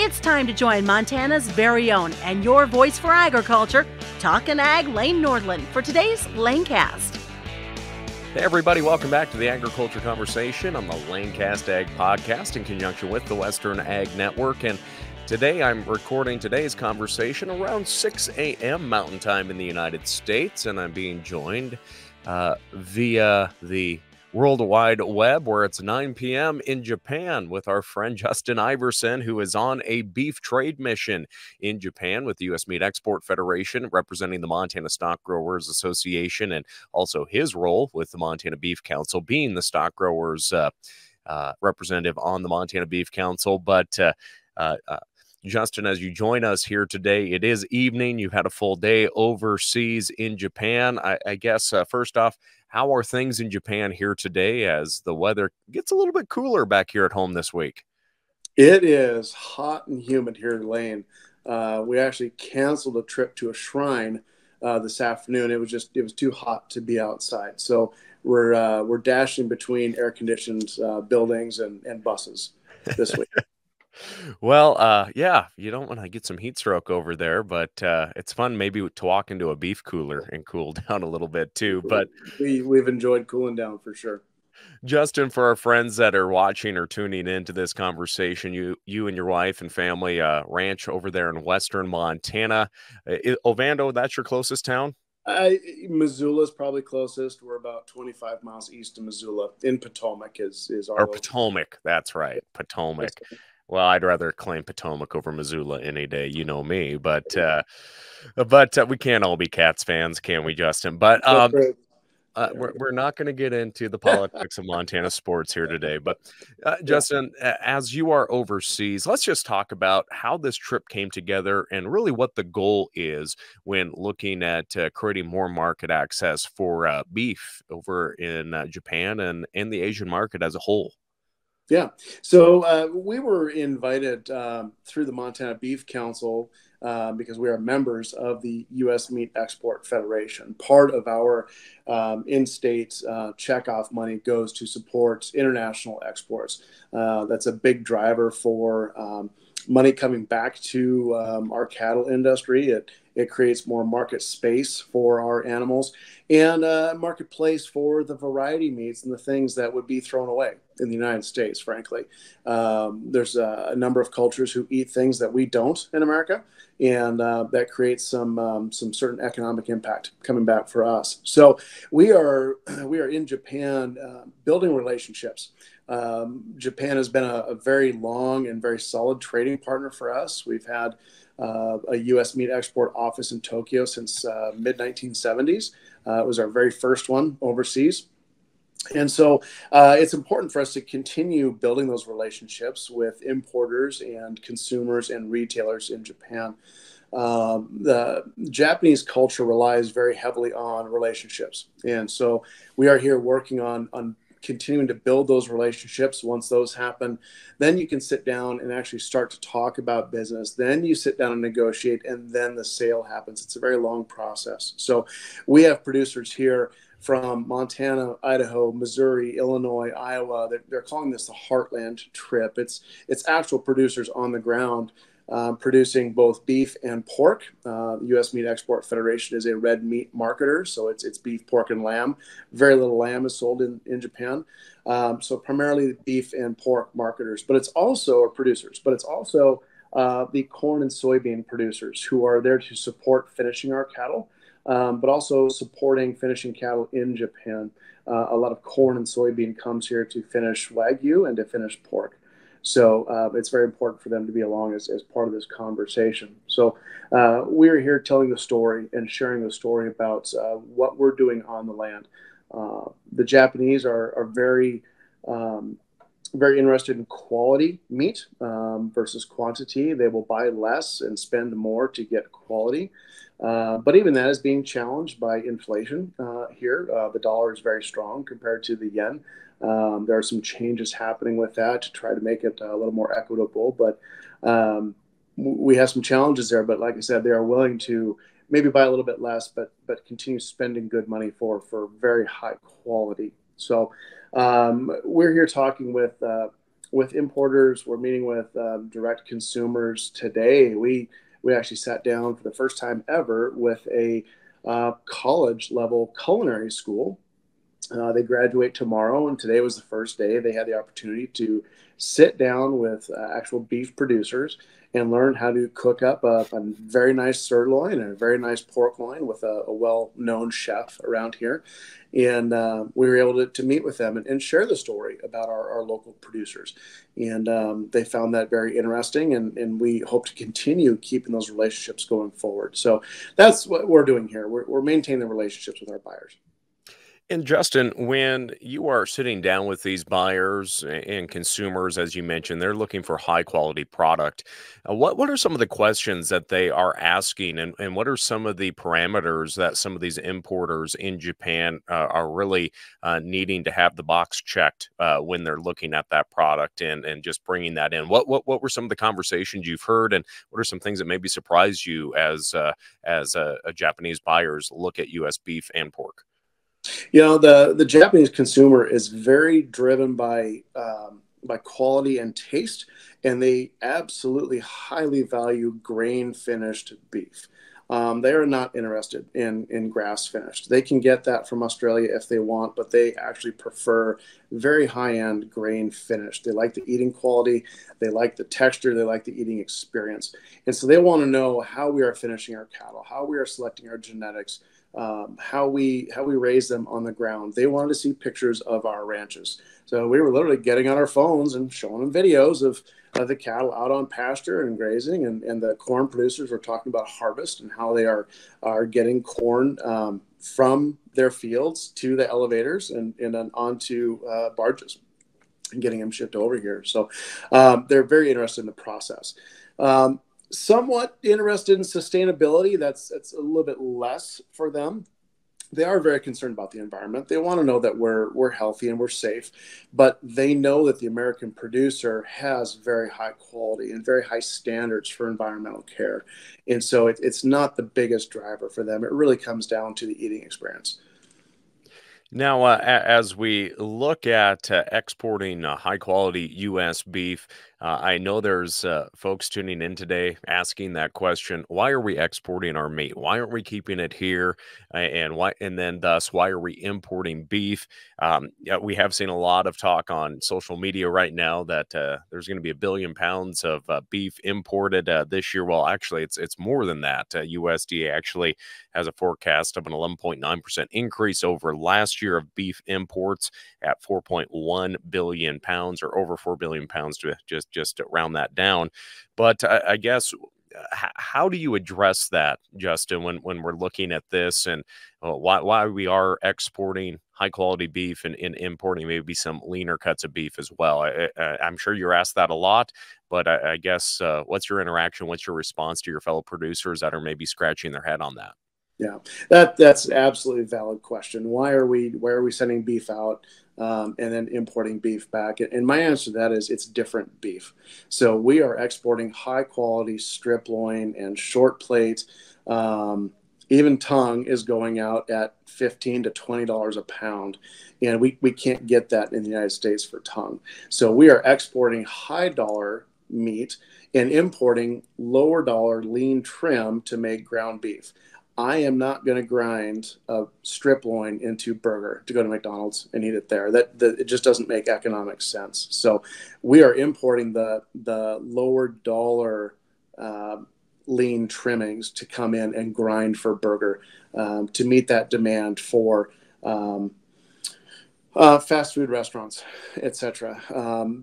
It's time to join Montana's very own and your voice for agriculture, Talkin' Ag Lane Nordlund, for today's Lanecast. Hey everybody, welcome back to the Agriculture Conversation on the Lanecast Ag Podcast in conjunction with the Western Ag Network. And today I'm recording today's conversation around 6 a.m. Mountain Time in the United States, and I'm being joined via the World Wide Web, where it's 9 p.m. in Japan, with our friend Justin Iverson, who is on a beef trade mission in Japan with the U.S. Meat Export Federation, representing the Montana Stockgrowers Association, and also his role with the Montana Beef Council, being the stockgrowers representative on the Montana Beef Council. But Justin, as you join us here today, it is evening. You've had a full day overseas in Japan. I guess, first off, how are things in Japan here today as the weather gets a little bit cooler back here at home this week? It is hot and humid here in Lane. We actually canceled a trip to a shrine this afternoon. It was too hot to be outside. So we're dashing between air-conditioned buildings and buses this week. Well, yeah, you don't want to get some heat stroke over there, but it's fun maybe to walk into a beef cooler and cool down a little bit too. But we've enjoyed cooling down for sure. Justin, for our friends that are watching or tuning into this conversation, you and your wife and family ranch over there in western Montana. Ovando, that's your closest town? Missoula is probably closest. We're about 25 miles east of Missoula. In Potomac is our Potomac. That's right, Potomac. Well, I'd rather claim Potomac over Missoula any day. You know me, but we can't all be Cats fans, can we, Justin? But we're not going to get into the politics of Montana sports here today. But Justin, as you are overseas, let's just talk about how this trip came together and really what the goal is when looking at creating more market access for beef over in Japan and the Asian market as a whole. Yeah. So we were invited through the Montana Beef Council because we are members of the U.S. Meat Export Federation. Part of our in-state checkoff money goes to support international exports. That's a big driver for money coming back to our cattle industry. It creates more market space for our animals and a marketplace for the variety meats and the things that would be thrown away in the United States, frankly. There's a number of cultures who eat things that we don't in America, and that creates some certain economic impact coming back for us. So we are in Japan building relationships. Japan has been a very long and very solid trading partner for us. We've had a U.S. meat export office in Tokyo since mid-1970s. It was our very first one overseas. And so it's important for us to continue building those relationships with importers and consumers and retailers in Japan. The Japanese culture relies very heavily on relationships. And so we are here working on continuing to build those relationships. Once those happen, then you can sit down and actually start to talk about business. Then you sit down and negotiate, and then the sale happens. It's a very long process. So we have producers here from Montana, Idaho, Missouri, Illinois, Iowa. They're calling this the Heartland trip. It's actual producers on the ground producing both beef and pork. The U.S. Meat Export Federation is a red meat marketer, so it's beef, pork, and lamb. Very little lamb is sold in Japan. So primarily beef and pork marketers, but it's also producers, but it's also the corn and soybean producers who are there to support finishing our cattle, but also supporting finishing cattle in Japan. A lot of corn and soybean comes here to finish Wagyu and to finish pork. So it's very important for them to be along as part of this conversation. So we're here telling the story and sharing the story about what we're doing on the land. The Japanese are very, very interested in quality meat versus quantity. They will buy less and spend more to get quality. But even that is being challenged by inflation here. The dollar is very strong compared to the yen. There are some changes happening with that to try to make it a little more equitable, but we have some challenges there. But like I said, they are willing to maybe buy a little bit less, but continue spending good money for very high quality. So we're here talking with with importers. We're meeting with direct consumers today. We actually sat down for the first time ever with a college level culinary school. They graduate tomorrow, and today was the first day they had the opportunity to sit down with actual beef producers and learn how to cook up a very nice sirloin and a very nice pork loin with a well-known chef around here. And we were able to meet with them and share the story about our local producers. And they found that very interesting, and we hope to continue keeping those relationships going forward. So that's what we're doing here. We're maintaining the relationships with our buyers. And Justin, when you are sitting down with these buyers and consumers, as you mentioned, they're looking for high quality product. What are some of the questions that they are asking, and what are some of the parameters that some of these importers in Japan are really needing to have the box checked when they're looking at that product and just bringing that in? What were some of the conversations you've heard, and what are some things that maybe surprised you as a Japanese buyers look at U.S. beef and pork? The Japanese consumer is very driven by quality and taste, and they absolutely highly value grain finished beef. They are not interested in grass finished. They can get that from Australia if they want, but they actually prefer very high end grain finished. They like the eating quality, they like the texture, they like the eating experience, and so they want to know how we are finishing our cattle, how we are selecting our genetics. How we raise them on the ground. They wanted to see pictures of our ranches. So we were literally getting on our phones and showing them videos of the cattle out on pasture and grazing, and the corn producers were talking about harvest and how they are getting corn from their fields to the elevators and then onto barges and getting them shipped over here. So they're very interested in the process. Somewhat interested in sustainability. That's a little bit less for them. They are very concerned about the environment. They want to know that we're healthy and we're safe, but they know that the American producer has very high quality and very high standards for environmental care. And so it's not the biggest driver for them. It really comes down to the eating experience. Now, as we look at exporting high quality U.S. beef, I know there's folks tuning in today asking that question: why are we exporting our meat? Why aren't we keeping it here? And why? And then, thus, why are we importing beef? Yeah, we have seen a lot of talk on social media right now that there's going to be 1 billion pounds of beef imported this year. Well, actually, it's more than that. USDA actually has a forecast of an 11.9% increase over last year of beef imports at 4.1 billion pounds, or over 4 billion pounds, to just to round that down. But I guess, how do you address that, Justin, when we're looking at this, and why we are exporting high quality beef and importing maybe some leaner cuts of beef as well? I'm sure you're asked that a lot, but I guess what's your interaction? What's your response to your fellow producers that are maybe scratching their head on that? Yeah, that's an absolutely valid question. Why are we sending beef out and then importing beef back? And my answer to that is it's different beef. So we are exporting high quality strip loin and short plate. Even tongue is going out at $15 to $20 a pound, and we can't get that in the United States for tongue. So we are exporting high dollar meat and importing lower dollar lean trim to make ground beef. I am not going to grind a strip loin into burger to go to McDonald's and eat it there. That it just doesn't make economic sense. So we are importing the lower dollar lean trimmings to come in and grind for burger to meet that demand for fast food restaurants, etc.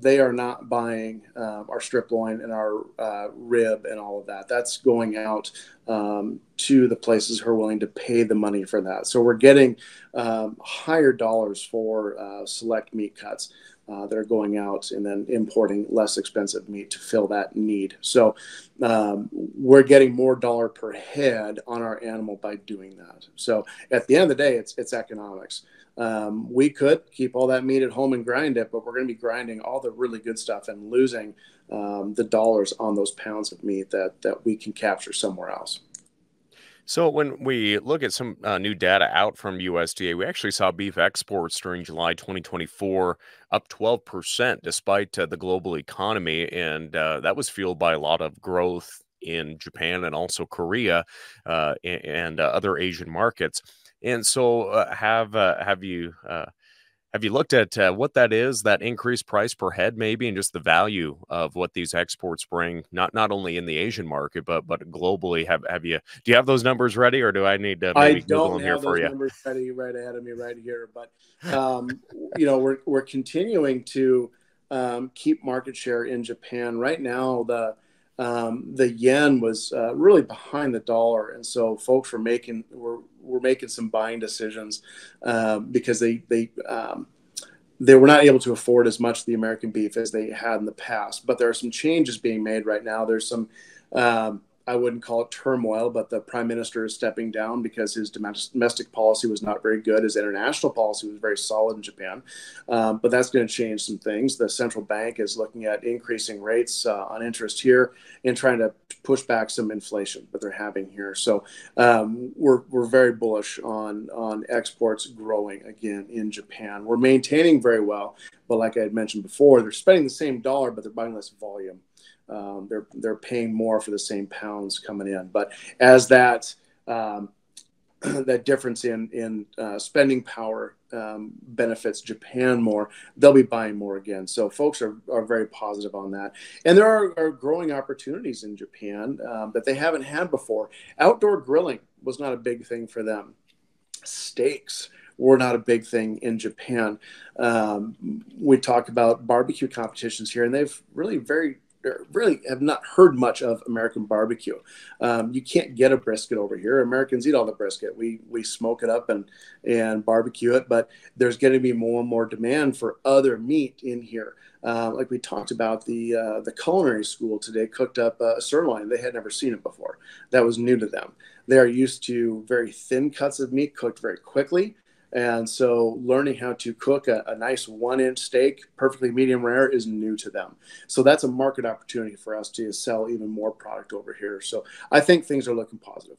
They are not buying our strip loin and our rib and all of that. That's going out to the places who are willing to pay the money for that. So we're getting higher dollars for select meat cuts that are going out, and then importing less expensive meat to fill that need. So we're getting more dollar per head on our animal by doing that. So at the end of the day, it's economics. We could keep all that meat at home and grind it, but we're going to be grinding all the really good stuff and losing the dollars on those pounds of meat that we can capture somewhere else. So when we look at some new data out from USDA, we actually saw beef exports during July 2024 up 12% despite the global economy, and that was fueled by a lot of growth in Japan and also Korea and other Asian markets. And so, have you looked at what that is, that increased price per head, maybe, and just the value of what these exports bring, not only in the Asian market, but globally? Have you do you have those numbers ready, or do I need to I maybe Google don't them here have for those you? numbers ready right ahead of me right here, but we're continuing to keep market share in Japan right now. The yen was really behind the dollar, and so folks were making some buying decisions because they were not able to afford as much of the American beef as they had in the past. But there are some changes being made right now. There's some, I wouldn't call it turmoil, but the prime minister is stepping down because his domestic policy was not very good. His international policy was very solid in Japan. But that's going to change some things. The central bank is looking at increasing rates on interest here and trying to push back some inflation that they're having here. So we're very bullish on exports growing again in Japan. We're maintaining very well, but like I had mentioned before, they're spending the same dollar, but they're buying less volume. They're paying more for the same pounds coming in. But as that that difference in spending power benefits Japan more, they'll be buying more again. So folks are very positive on that. And there are growing opportunities in Japan that they haven't had before. Outdoor grilling was not a big thing for them. Steaks were not a big thing in Japan. We talk about barbecue competitions here, and they've really have not heard much of American barbecue. You can't get a brisket over here. Americans eat all the brisket. We smoke it up and barbecue it, but there's going to be more and more demand for other meat in here. Like we talked about, the culinary school today cooked up a sirloin. They had never seen it before. That was new to them. They are used to very thin cuts of meat cooked very quickly. And so learning how to cook a nice 1-inch steak, perfectly medium rare, is new to them. So that's a market opportunity for us to sell even more product over here. So I think things are looking positive.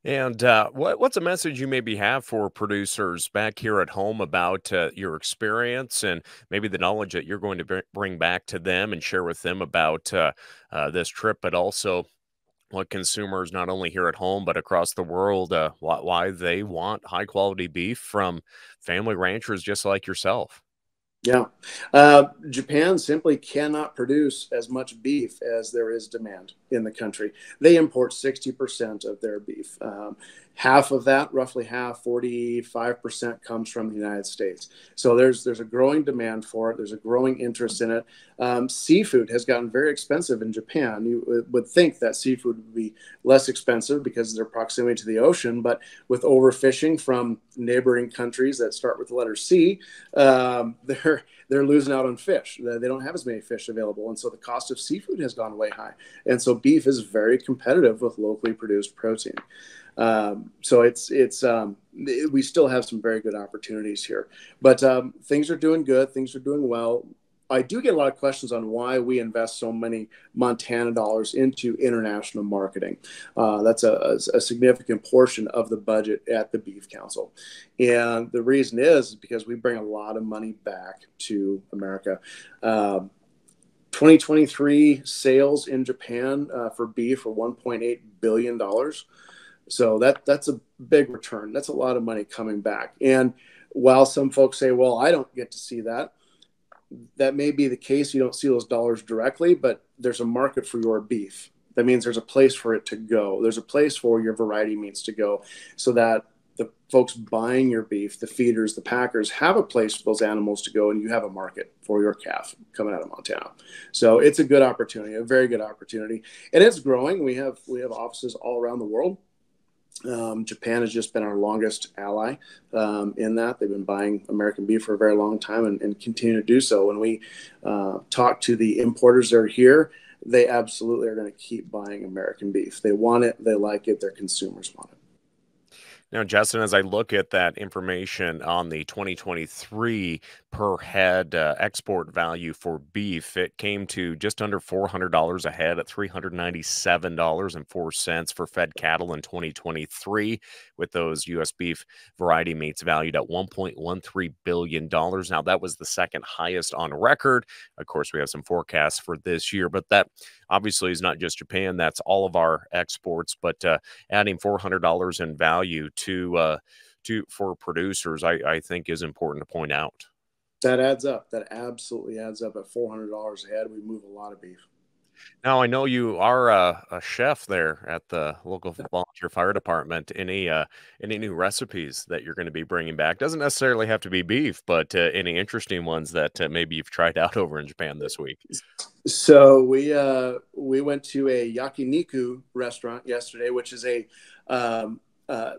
And what's a message you maybe have for producers back here at home about your experience and maybe the knowledge that you're going to bring back to them and share with them about this trip, but also what consumers not only here at home but across the world, why they want high quality beef from family ranchers just like yourself? Yeah. Japan simply cannot produce as much beef as there is demand in the country. They import 60% of their beef. Half of that, roughly half, 45%, comes from the United States. So there's a growing demand for it. There's a growing interest in it. Seafood has gotten very expensive in Japan. You would think that seafood would be less expensive because of their proximity to the ocean, but with overfishing from neighboring countries that start with the letter C, they're losing out on fish. They don't have as many fish available, and so the cost of seafood has gone way high. And so beef is very competitive with locally produced protein. So we still have some very good opportunities here, but things are doing good. Things are doing well. I do get a lot of questions on why we invest so many Montana dollars into international marketing. That's a significant portion of the budget at the Beef Council. And the reason is because we bring a lot of money back to America. 2023 sales in Japan for beef were $1.8 billion. So that's a big return. That's a lot of money coming back. And while some folks say, well, I don't get to see that, that may be the case. You don't see those dollars directly, but there's a market for your beef. That means there's a place for it to go. There's a place for your variety meats to go so that the folks buying your beef, the feeders, the packers, have a place for those animals to go, and you have a market for your calf coming out of Montana. So it's a good opportunity, a very good opportunity. And it's growing. We have offices all around the world. Japan has just been our longest ally in that. They've been buying American beef for a very long time and continue to do so. When we talk to the importers that are here, they absolutely are going to keep buying American beef. They want it. They like it. Their consumers want it. Now, Justin, as I look at that information on the 2023 per head export value for beef, it came to just under $400 a head at $397.04 for fed cattle in 2023, with those U.S. beef variety meats valued at $1.13 billion. Now, that was the second highest on record. Of course, we have some forecasts for this year, but that obviously is not just Japan. That's all of our exports, but adding $400 in value for producers, I think is important to point out. That adds up. That absolutely adds up. At $400 a head, we move a lot of beef. Now, I know you are a chef there at the local volunteer fire department. Any new recipes that you're going to be bringing back? Doesn't necessarily have to be beef, but any interesting ones that maybe you've tried out over in Japan this week? So we went to a yakiniku restaurant yesterday, which is a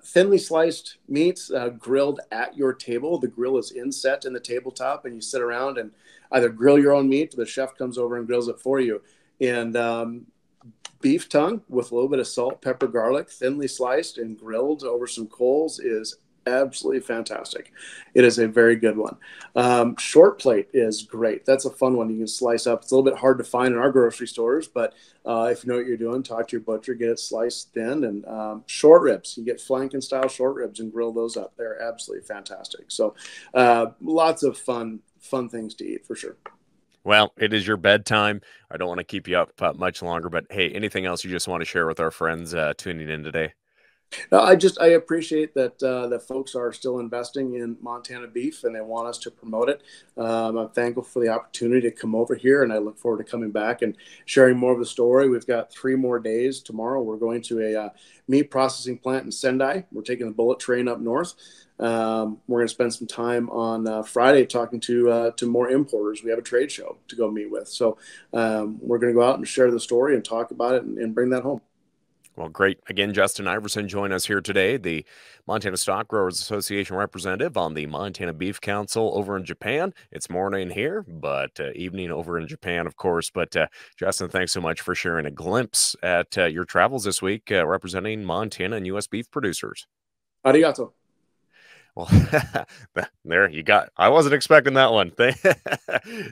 thinly sliced meats grilled at your table. The grill is inset in the tabletop, and you sit around and either grill your own meat, or the chef comes over and grills it for you. And beef tongue with a little bit of salt, pepper, garlic, thinly sliced and grilled over some coals is absolutely fantastic. It is a very good one. Short plate is great. That's a fun one. You can slice up. It's a little bit hard to find in our grocery stores, but if you know what you're doing, talk to your butcher, get it sliced thin. And short ribs, you get flanking style short ribs and grill those up. They're absolutely fantastic. So lots of fun things to eat for sure. Well, it is your bedtime. I don't want to keep you up much longer, but hey, anything else you just want to share with our friends tuning in today? No, I appreciate that that folks are still investing in Montana beef and they want us to promote it. I'm thankful for the opportunity to come over here, and I look forward to coming back and sharing more of the story. We've got 3 more days. Tomorrow we're going to a meat processing plant in Sendai. We're taking the bullet train up north. We're going to spend some time on Friday talking to more importers. We have a trade show to go meet with. So we're going to go out and share the story and talk about it and bring that home. Well, great. Again, Justin Iverson joined us here today, the Montana Stockgrowers Association representative on the Montana Beef Council over in Japan. It's morning here, but evening over in Japan, of course. But Justin, thanks so much for sharing a glimpse at your travels this week representing Montana and U.S. beef producers. Arigato. Well, there you got. I wasn't expecting that one.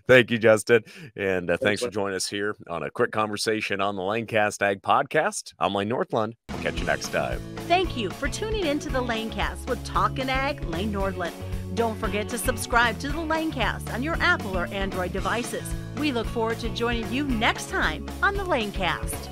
Thank you, Justin. And thanks for joining us here on a quick conversation on the Lanecast Ag Podcast. I'm Lane Nordlund. Catch you next time. Thank you for tuning in to the Lanecast with Talkin' Ag, Lane Nordlund. Don't forget to subscribe to the Lanecast on your Apple or Android devices. We look forward to joining you next time on the Lanecast.